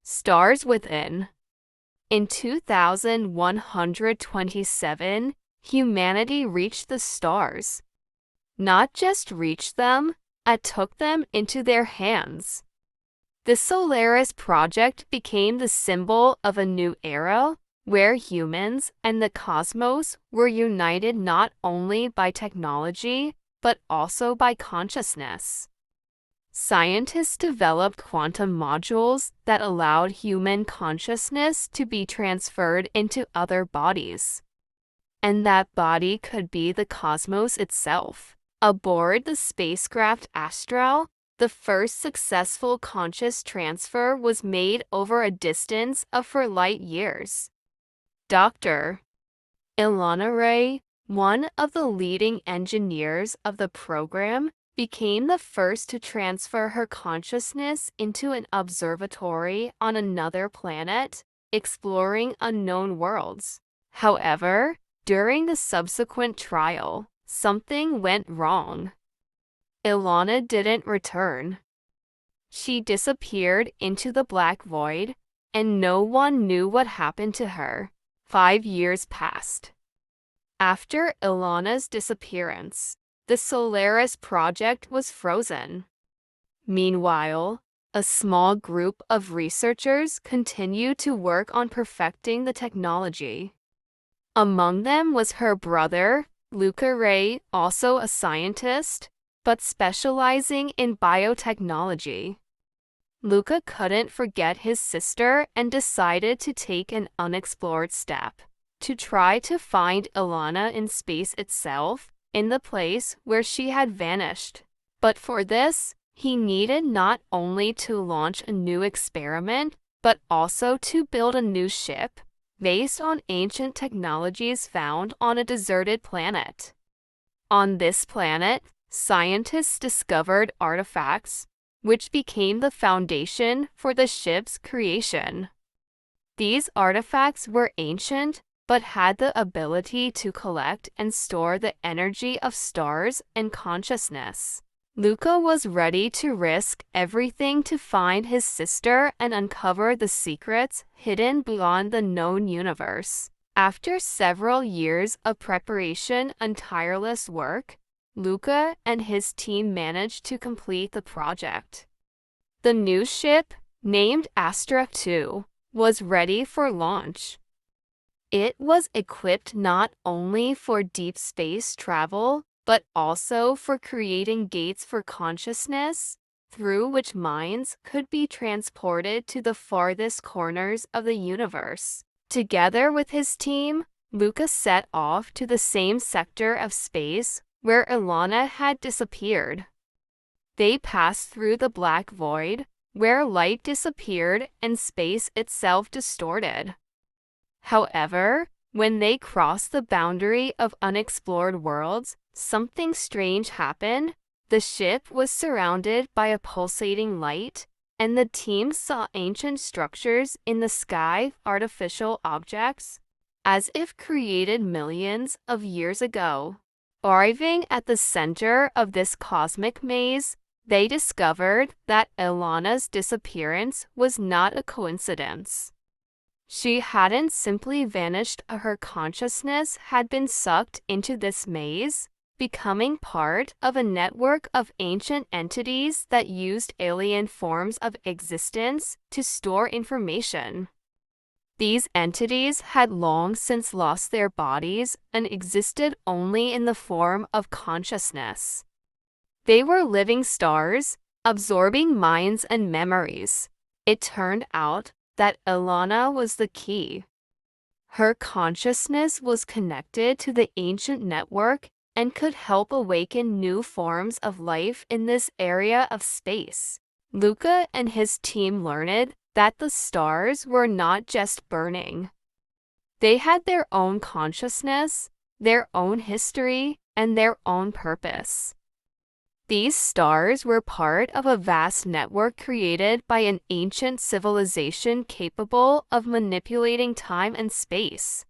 Stars within. In 2127, humanity reached the stars. Not just reached them, it took them into their hands. The Solaris project became the symbol of a new era where humans and the cosmos were united not only by technology, but also by consciousness. Scientists developed quantum modules that allowed human consciousness to be transferred into other bodies. And that body could be the cosmos itself. Aboard the spacecraft Astral, the first successful conscious transfer was made over a distance of 4 light years. Dr. Ilana Ray, one of the leading engineers of the program, became the first to transfer her consciousness into an observatory on another planet, exploring unknown worlds. However, during the subsequent trial, something went wrong. Ilana didn't return. She disappeared into the black void, and no one knew what happened to her. 5 years passed. After Ilana's disappearance, the Solaris project was frozen. Meanwhile, a small group of researchers continued to work on perfecting the technology. Among them was her brother, Luca Ray, also a scientist, but specializing in biotechnology. Luca couldn't forget his sister and decided to take an unexplored step to try to find Ilana in space itself, in the place where she had vanished. But for this, he needed not only to launch a new experiment, but also to build a new ship based on ancient technologies found on a deserted planet. On this planet, scientists discovered artifacts, which became the foundation for the ship's creation. These artifacts were ancient, but had the ability to collect and store the energy of stars and consciousness. Luca was ready to risk everything to find his sister and uncover the secrets hidden beyond the known universe. After several years of preparation and tireless work, Luca and his team managed to complete the project. The new ship, named Astra 2, was ready for launch. It was equipped not only for deep space travel, but also for creating gates for consciousness, through which minds could be transported to the farthest corners of the universe. Together with his team, Luca set off to the same sector of space where Ilana had disappeared. They passed through the black void, where light disappeared and space itself distorted. However, when they crossed the boundary of unexplored worlds, something strange happened. The ship was surrounded by a pulsating light, and the team saw ancient structures in the sky, artificial objects, as if created millions of years ago. Arriving at the center of this cosmic maze, they discovered that Ilana's disappearance was not a coincidence. She hadn't simply vanished, her consciousness had been sucked into this maze, becoming part of a network of ancient entities that used alien forms of existence to store information. These entities had long since lost their bodies and existed only in the form of consciousness. They were living stars, absorbing minds and memories. It turned out that Ilana was the key. Her consciousness was connected to the ancient network and could help awaken new forms of life in this area of space. Luca and his team learned that the stars were not just burning. They had their own consciousness, their own history, and their own purpose. These stars were part of a vast network created by an ancient civilization capable of manipulating time and space.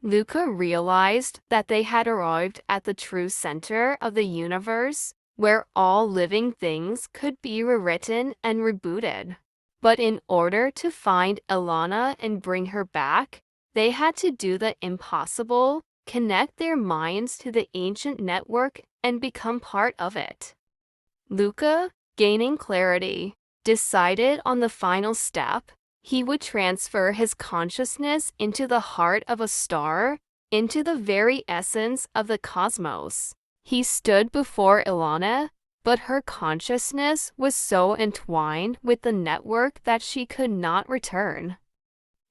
Luca realized that they had arrived at the true center of the universe, where all living things could be rewritten and rebooted. But in order to find Ilana and bring her back, they had to do the impossible, connect their minds to the ancient network and become part of it. Luca, gaining clarity, decided on the final step. He would transfer his consciousness into the heart of a star, into the very essence of the cosmos. He stood before Ilana, but her consciousness was so entwined with the network that she could not return.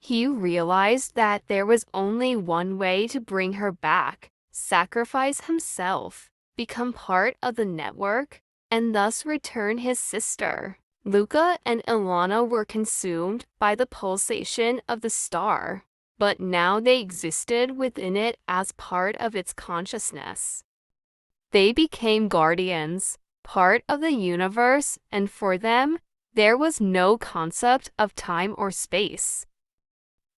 He realized that there was only one way to bring her back: sacrifice himself, become part of the network, and thus return his sister. Luca and Ilana were consumed by the pulsation of the star, but now they existed within it as part of its consciousness. They became guardians, part of the universe, and for them, there was no concept of time or space.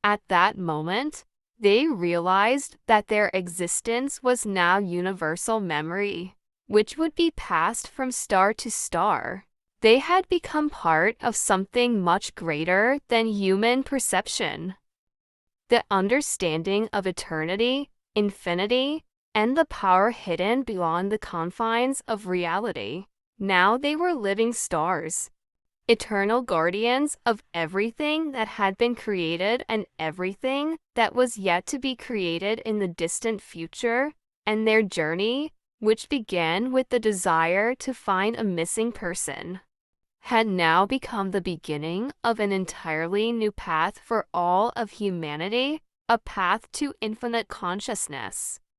At that moment, they realized that their existence was now universal memory, which would be passed from star to star. They had become part of something much greater than human perception. The understanding of eternity, infinity, and the power hidden beyond the confines of reality. Now they were living stars, eternal guardians of everything that had been created and everything that was yet to be created in the distant future, and their journey, which began with the desire to find a missing person, had now become the beginning of an entirely new path for all of humanity, a path to infinite consciousness.